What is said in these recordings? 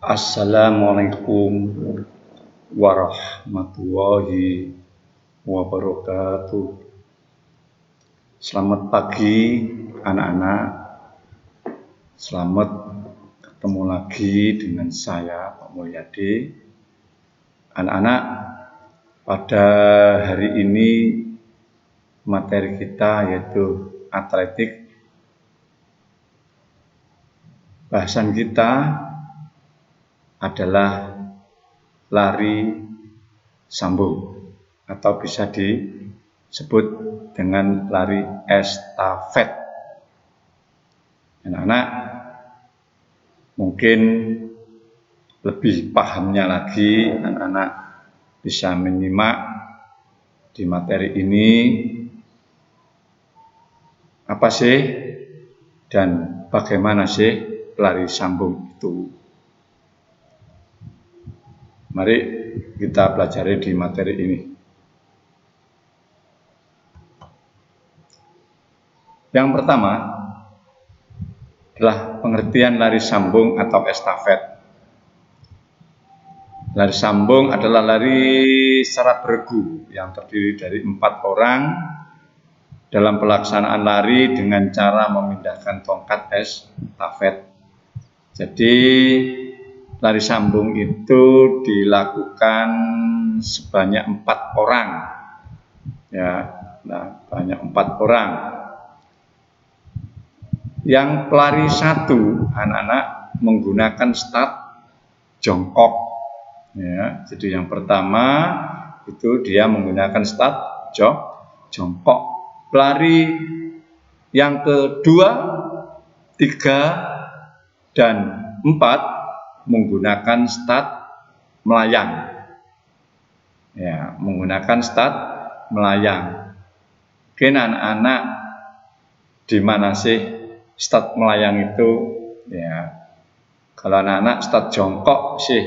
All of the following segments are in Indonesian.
Assalamualaikum warahmatullahi wabarakatuh. Selamat pagi anak-anak. Selamat ketemu lagi dengan saya Pak Mulyadi. Anak-anak, pada hari ini materi kita yaitu atletik. Bahasan kita adalah lari sambung atau bisa disebut dengan lari estafet. Anak-anak mungkin lebih pahamnya lagi, anak-anak bisa menyimak di materi ini apa sih dan bagaimana sih lari sambung itu. Mari kita pelajari di materi ini. Yang pertama adalah pengertian lari sambung atau estafet. Lari sambung adalah lari secara bergu yang terdiri dari 4 orang dalam pelaksanaan lari dengan cara memindahkan tongkat estafet. Jadi lari sambung itu dilakukan sebanyak 4 orang, ya, banyak 4 orang. Yang pelari satu, anak-anak menggunakan start jongkok, ya. Jadi yang pertama itu dia menggunakan start jongkok. Pelari yang kedua, 3, dan 4 menggunakan start melayang, ya, menggunakan start melayang. Mungkin anak-anak di mana sih start melayang itu? Ya, kalau anak-anak start jongkok sih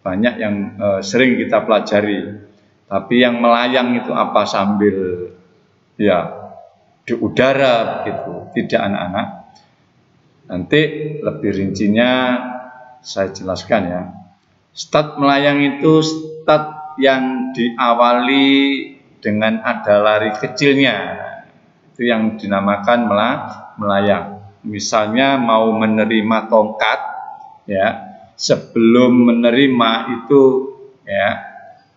banyak yang sering kita pelajari. Tapi yang melayang itu apa? Sambil ya di udara begitu. Tidak, anak-anak. Nanti lebih rincinya saya jelaskan ya. Start melayang itu start yang diawali dengan ada lari kecilnya. Itu yang dinamakan melayang. Misalnya mau menerima tongkat, ya. Sebelum menerima itu ya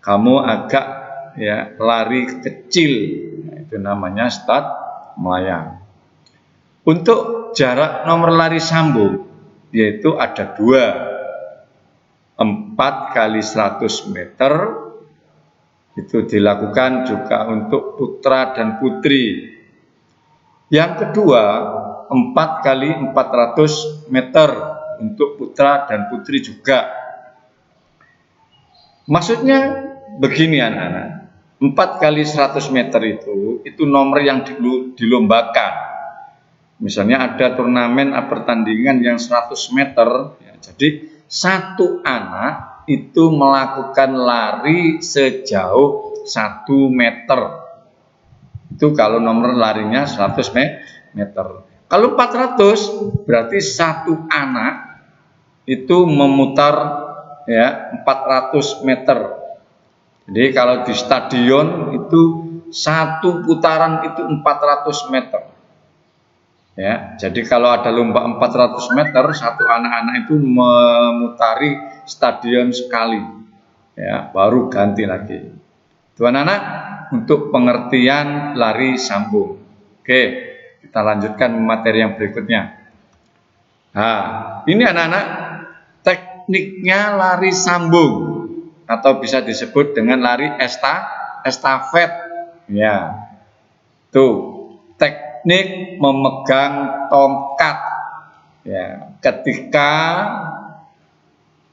kamu agak ya lari kecil. Itu namanya start melayang. Untuk jarak nomor lari sambung yaitu ada 2, 4 kali 100 meter, itu dilakukan juga untuk putra dan putri. Yang kedua, 4 kali 400 meter untuk putra dan putri juga. Maksudnya begini anak-anak, 4 kali 100 meter itu nomor yang dilombakan. Misalnya ada turnamen pertandingan yang 100 meter, ya, jadi satu anak itu melakukan lari sejauh 1 meter. Itu kalau nomor larinya 100 meter. Kalau 400 berarti satu anak itu memutar ya 400 meter. Jadi kalau di stadion itu satu putaran itu 400 meter. Ya, jadi kalau ada lomba 400 meter, satu anak-anak itu memutari stadion sekali, ya, baru ganti lagi. Itu anak-anak untuk pengertian lari sambung. Oke, kita lanjutkan materi yang berikutnya. Nah, ini anak-anak tekniknya lari sambung atau bisa disebut dengan lari estafet. Ya, tuh. Teknik memegang tongkat, ya, ketika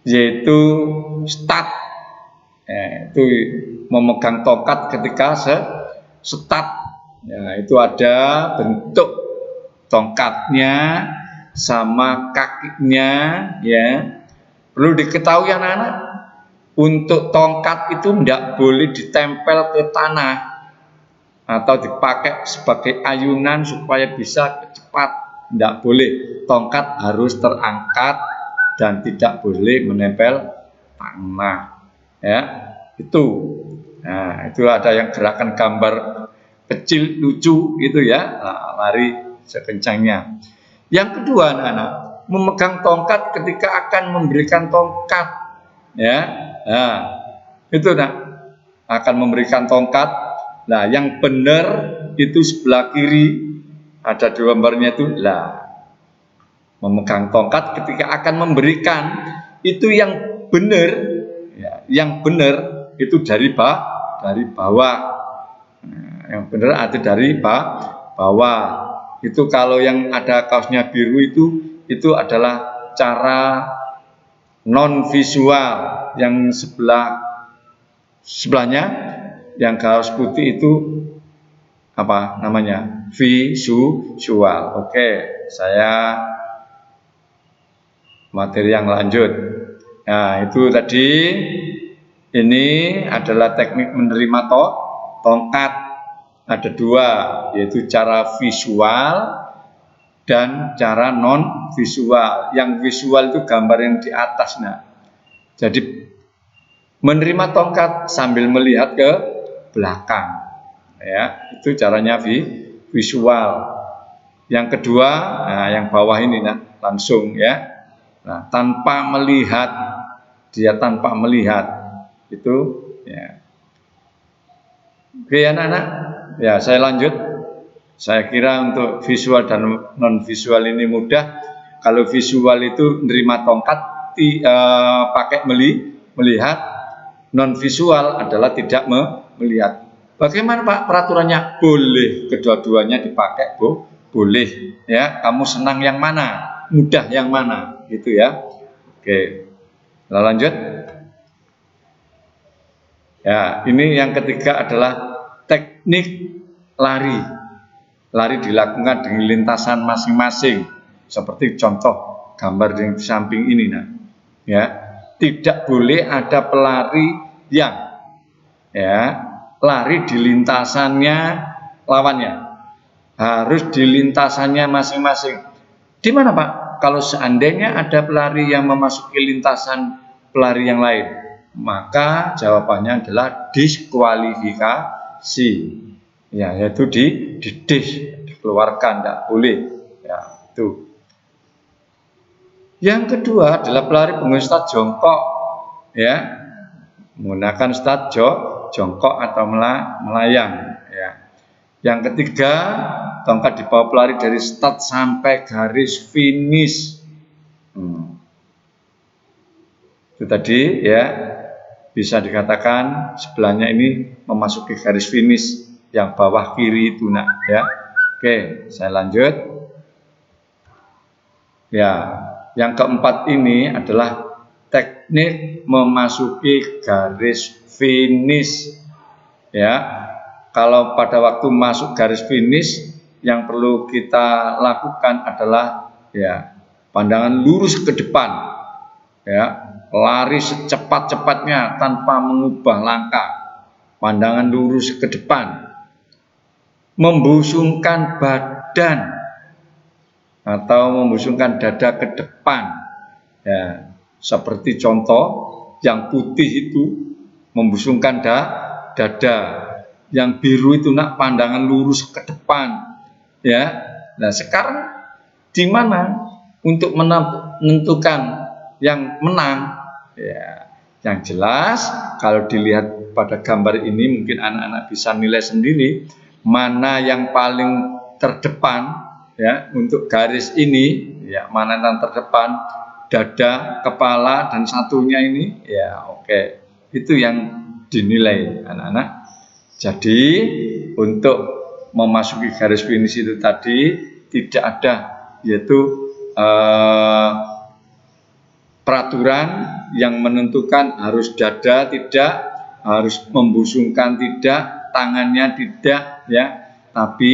yaitu start, ya, itu memegang tongkat ketika start, ya, itu ada bentuk tongkatnya sama kakinya, ya. Perlu diketahui anak-anak, untuk tongkat itu tidak boleh ditempel ke tanah atau dipakai sebagai ayunan supaya bisa cepat. Tidak boleh. Tongkat harus terangkat dan tidak boleh menempel tanah. Ya, itu. Nah, itu ada yang gerakan gambar kecil lucu gitu ya, lari sekencangnya. Yang kedua, anak-anak, memegang tongkat ketika akan memberikan tongkat, ya. Nah, itu akan memberikan tongkat. Nah, yang benar itu sebelah kiri ada di gambarnya itu lah. Memegang tongkat ketika akan memberikan itu yang benar, ya, yang benar itu dari bawah. Nah, yang benar ada dari bawah. Itu kalau yang ada kaosnya biru itu adalah cara non visual. Yang sebelahnya yang kaos putih itu apa namanya? Visual. Oke, saya materi yang lanjut. Nah, itu tadi ini adalah teknik menerima tongkat. Ada dua, yaitu cara visual dan cara non visual. Yang visual itu gambar yang di atas. Nah, jadi menerima tongkat sambil melihat ke belakang, ya, itu caranya visual. Yang kedua, nah, yang bawah ini, langsung ya, tanpa melihat, dia tanpa melihat itu, ya. Oke, anak-anak, ya saya lanjut. Saya kira untuk visual dan non visual ini mudah. Kalau visual itu menerima tongkat pakai melihat, non visual adalah tidak melihat. Bagaimana Pak peraturannya? Boleh kedua-duanya dipakai, boleh. Ya, kamu senang yang mana? Mudah yang mana? Gitu ya. Oke. Lalu lanjut. Ya, ini yang ketiga adalah teknik lari. Lari dilakukan dengan lintasan masing-masing. Seperti contoh gambar di samping ini, ya. Tidak boleh ada pelari yang lari di lintasannya lawannya. Harus di lintasannya masing-masing. Di mana Pak? Kalau seandainya ada pelari yang memasuki lintasan pelari yang lain, maka jawabannya adalah diskualifikasi. Ya, yaitu dikeluarkan, tidak boleh. Ya, itu. Yang kedua adalah pelari menggunakan start jongkok, ya, menggunakan start jongkok atau melayang. Ya. Yang ketiga, tongkat dibawa pelari dari start sampai garis finish. Itu tadi, ya, bisa dikatakan sebelahnya ini memasuki garis finish. Yang bawah kiri itu, ya. Oke, saya lanjut. Ya, yang keempat ini adalah teknik memasuki garis finish. Ya, kalau pada waktu masuk garis finish, yang perlu kita lakukan adalah, ya, pandangan lurus ke depan, ya, lari secepat-cepatnya tanpa mengubah langkah, pandangan lurus ke depan. Membusungkan badan atau membusungkan dada ke depan, ya, seperti contoh yang putih itu membusungkan dada, yang biru itu pandangan lurus ke depan, ya. Nah, sekarang di mana untuk menentukan yang menang? Ya, yang jelas kalau dilihat pada gambar ini mungkin anak-anak bisa nilai sendiri mana yang paling terdepan, ya, untuk garis ini, ya, mana yang terdepan, dada, kepala, dan satunya ini, ya, oke. Itu yang dinilai, anak-anak. Jadi untuk memasuki garis finish itu tadi tidak ada, yaitu peraturan yang menentukan harus dada tidak, harus membusungkan tidak, tangannya tidak, ya. Tapi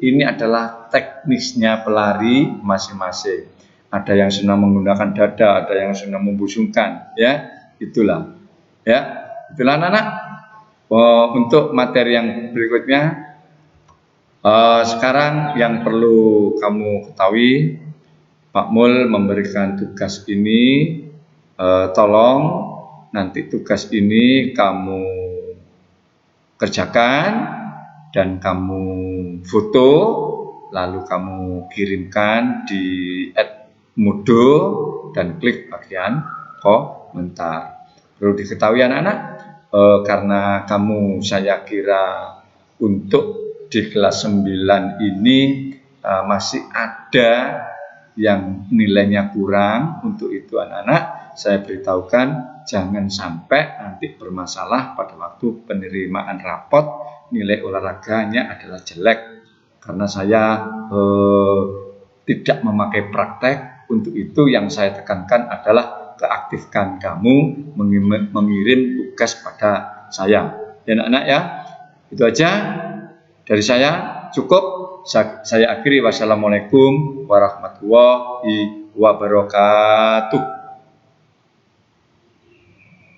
ini adalah teknisnya pelari masing-masing. Ada yang senang menggunakan dada, ada yang senang membusungkan, ya. Itulah, ya. Itulah anak-anak. Untuk materi yang berikutnya, sekarang yang perlu kamu ketahui, Pak Mul memberikan tugas ini, tolong nanti tugas ini kamu kerjakan dan kamu foto, lalu kamu kirimkan di @modo dan klik bagian komentar. Perlu diketahui anak-anak, karena kamu saya kira untuk di kelas 9 ini masih ada yang nilainya kurang. Untuk itu anak-anak saya beritahukan jangan sampai nanti bermasalah pada waktu penerimaan rapot nilai olahraganya adalah jelek, karena saya tidak memakai praktek. Untuk itu yang saya tekankan adalah keaktifkan kamu mengirim tugas pada saya. Ya anak-anak ya, itu aja dari saya, cukup. Saya akhiri. Wassalamualaikum warahmatullahi wabarakatuh.